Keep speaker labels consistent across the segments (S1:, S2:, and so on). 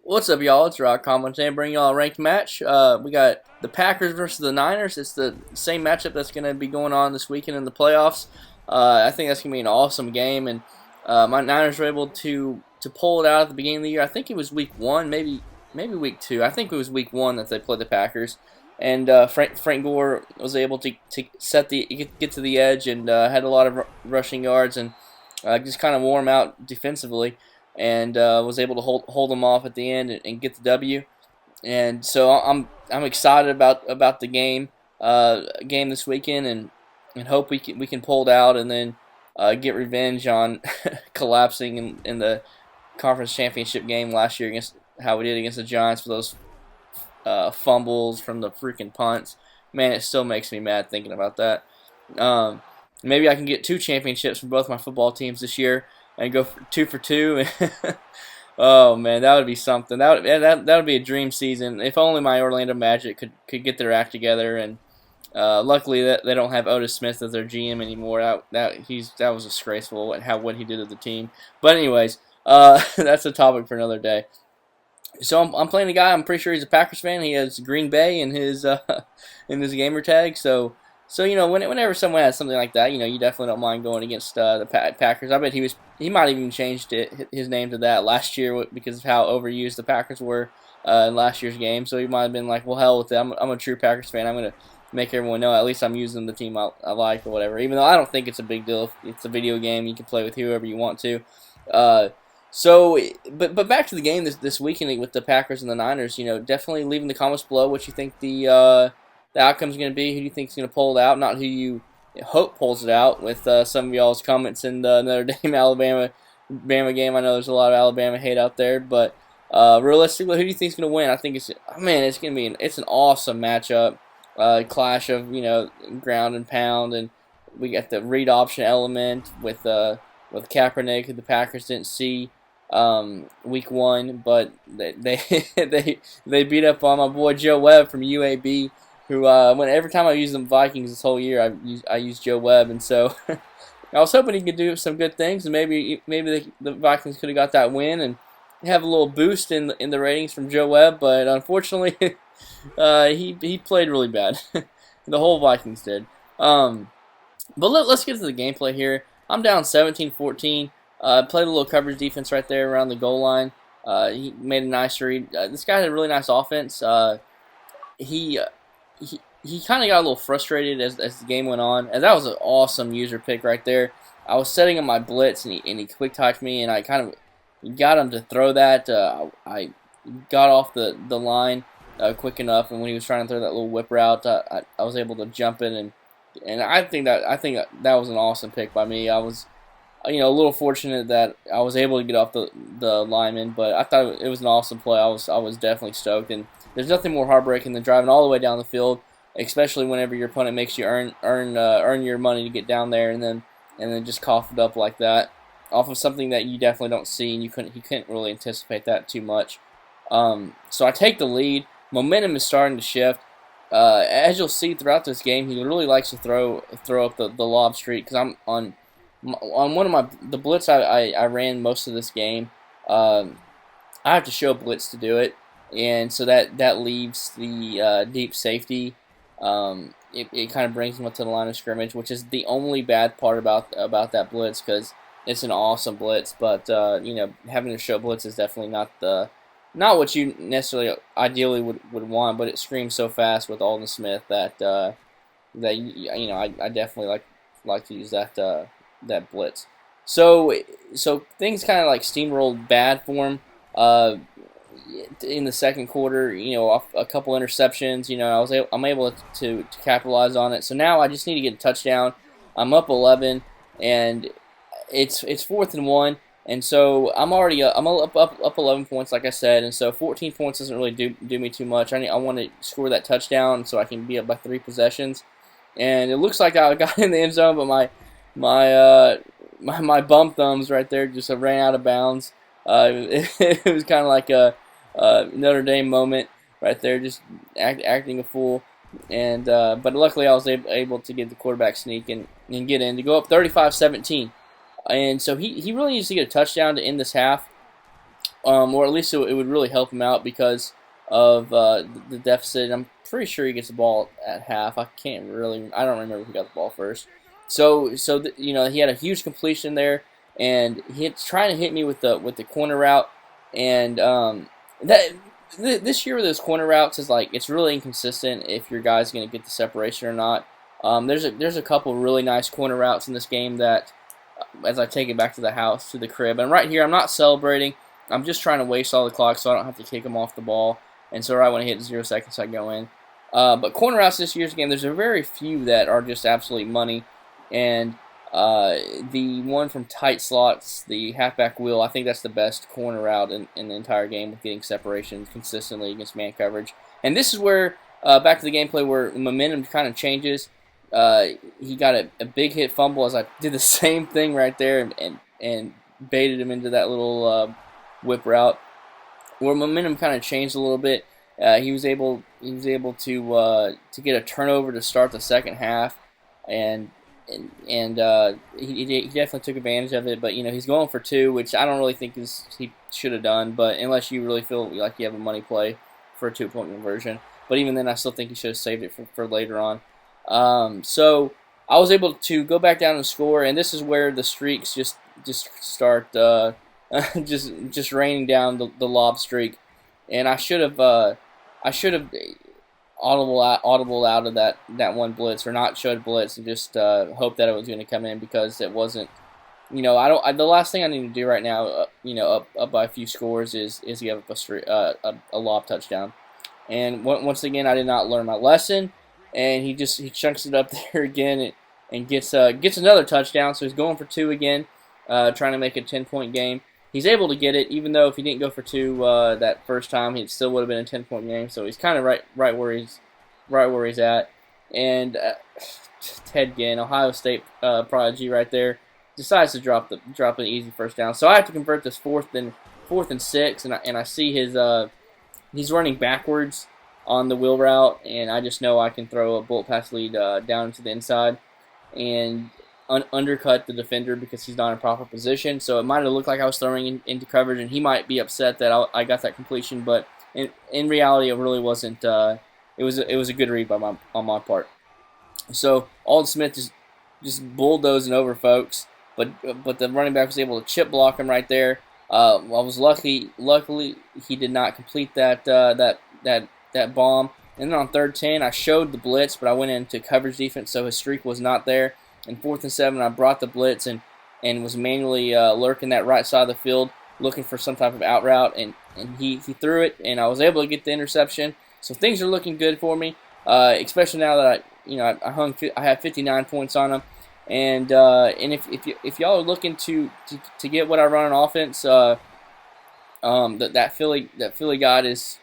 S1: What's up, y'all? It's Rock Common today. Bring y'all a ranked match. We got the Packers versus the Niners. It's the same matchup that's going to be going on this weekend in the playoffs. I think that's going to be an awesome game, and my Niners were able to pull it out at the beginning of the year. I think it was week one, maybe week two. I think it was week one that they played the Packers, and Frank Gore was able to get to the edge and had a lot of rushing yards and just kind of wore them out defensively, and was able to hold them off at the end and get the W. And so I'm excited about the game this weekend, and hope we can pull it out and then get revenge on collapsing in the conference championship game last year against how we did against the Giants for those fumbles from the freaking punts. Man, it still makes me mad thinking about that. Maybe I can get 2 championships from both my football teams this year and go for 2 for 2. Oh man, that would be something. That would be a dream season. If only my Orlando Magic could get their act together. And luckily that they don't have Otis Smith as their GM anymore. That was disgraceful what he did to the team. But anyways, that's a topic for another day. So I'm playing a guy. I'm pretty sure he's a Packers fan. He has Green Bay in his gamer tag. So whenever someone has something like that, you definitely don't mind going against the Packers. I bet he might have even changed his name to that last year because of how overused the Packers were in last year's game. So he might have been like, well, hell with it. I'm a true Packers fan. I'm gonna make everyone know at least I'm using the team I like or whatever. Even though I don't think it's a big deal. It's a video game. You can play with whoever you want to. But back to the game this weekend with the Packers and the Niners. Definitely leave in the comments below what you think the outcome's going to be. Who do you think is going to pull it out? Not who you hope pulls it out. With some of y'all's comments in the Notre Dame Alabama game. I know there's a lot of Alabama hate out there, but realistically, who do you think is going to win? I think it's going to be it's an awesome matchup. Clash of ground and pound, and we got the read option element with Kaepernick, who the Packers didn't see week one, but they beat up on my boy Joe Webb from UAB, who every time I use the Vikings this whole year, I use Joe Webb, and so I was hoping he could do some good things, and maybe the Vikings could have got that win and have a little boost in the ratings from Joe Webb, but unfortunately, he played really bad. The whole Vikings did. But let's get to the gameplay here. I'm down 17-14. Played a little coverage defense right there around the goal line. He made a nice read. This guy had a really nice offense. He kind of got a little frustrated as the game went on. And that was an awesome user pick right there. I was setting up my blitz, and he quick touched me, and I kind of got him to throw that. I got off the line quick enough, and when he was trying to throw that little whip route, I was able to jump in, and I think that was an awesome pick by me. I was a little fortunate that I was able to get off the lineman, but I thought it was an awesome play. I was definitely stoked, and there's nothing more heartbreaking than driving all the way down the field, especially whenever your opponent makes you earn your money to get down there, and then just cough it up like that off of something that you definitely don't see, and he couldn't really anticipate that too much. So I take the lead. Momentum is starting to shift. As you'll see throughout this game, he really likes to throw up the lob streak, because I'm on one of the blitz I ran most of this game. I have to show blitz to do it, and so that leaves the deep safety. It kind of brings him up to the line of scrimmage, which is the only bad part about that blitz, because it's an awesome blitz. But having to show blitz is definitely not what you necessarily ideally would want, but it screams so fast with Alden Smith that I definitely like to use that blitz. So things kind of like steamrolled bad for him in the second quarter. Off a couple interceptions. I'm able to capitalize on it. So now I just need to get a touchdown. I'm up 11, and it's 4th and 1. And so I'm up 11 points, like I said, and so 14 points doesn't really do me too much. I want to score that touchdown so I can be up by 3 possessions. And it looks like I got in the end zone, but my bum thumbs right there just ran out of bounds. It was kind of like a Notre Dame moment right there, just acting a fool. And but luckily I was able to get the quarterback sneak and get in to go up 35-17. And so he really needs to get a touchdown to end this half. or at least it would really help him out because of the deficit. I'm pretty sure he gets the ball at half. I don't remember who got the ball first. You know, he had a huge completion there, and he's trying to hit me with the corner route, and that this year with those corner routes is like it's really inconsistent if your guy's going to get the separation or not. There's a couple really nice corner routes in this game that, as I take it back to the house, to the crib, and right here I'm not celebrating. I'm just trying to waste all the clock so I don't have to kick him off the ball. And so right when I hit 0 seconds, I go in. But corner routes this year's game, there's a very few that are just absolute money. And the one from tight slots, the halfback wheel, I think that's the best corner route in the entire game with getting separation consistently against man coverage. And this is where, back to the gameplay, where the momentum kind of changes. He got a big hit fumble as I did the same thing right there and baited him into that little whip route, where momentum kind of changed a little bit. He was able to get a turnover to start the second half, and he definitely took advantage of it. But you know, he's going for 2, which I don't really think he should have done. But unless you really feel like you have a money play for a 2-point conversion, but even then, I still think he should have saved it for later on. So I was able to go back down and score, and this is where the streaks just start just raining down the lob streak, and I should have audible out of that one blitz, or not showed blitz, and just hope that it was going to come in, because it wasn't. You know, the last thing I need to do right now, you know, up by a few scores is give up a lob touchdown, and once again I did not learn my lesson. And he chunks it up there again and gets another touchdown. So he's going for 2 again, trying to make a 10-point game. He's able to get it, even though if he didn't go for 2 that first time, it still would have been a 10-point game. So he's kind of right where he's at. And Ted Ginn, Ohio State prodigy, right there, decides to drop an easy first down. So I have to convert this fourth and 6, and I see he's running backwards on the wheel route, and I just know I can throw a bullet pass lead down into the inside and undercut the defender because he's not in proper position. So it might have looked like I was throwing into coverage, and he might be upset that I got that completion, but in reality, it really wasn't. It was a good read on my part. So Alden Smith just bulldozing over folks, but the running back was able to chip block him right there. I was luckily he did not complete that bomb. And then on 3rd and 10, I showed the blitz, but I went into coverage defense, so his streak was not there. And 4th and 7, I brought the blitz and was manually lurking that right side of the field, looking for some type of out route, and he threw it, and I was able to get the interception. So things are looking good for me, especially now that I have 59 points on him. And if y'all are looking to get what I run on offense, that Philly guide is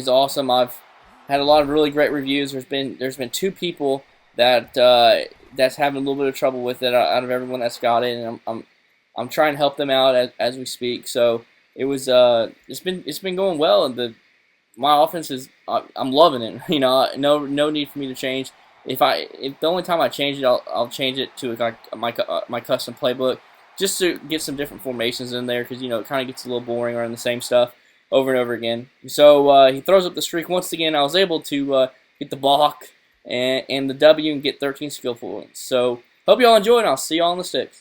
S1: awesome. I've had a lot of really great reviews. There's been 2 people that's having a little bit of trouble with it out of everyone that's got it, and I'm trying to help them out as we speak. So it's been going well, and my offense is I'm loving it. You know, no need for me to change. If the only time I change it, I'll change it to like my custom playbook, just to get some different formations in there, because you know it kind of gets a little boring running the same stuff over and over again. So he throws up the streak once again. I was able to get the balk and the W and get 13 skill points. So hope you all enjoy, and I'll see you all on the sticks.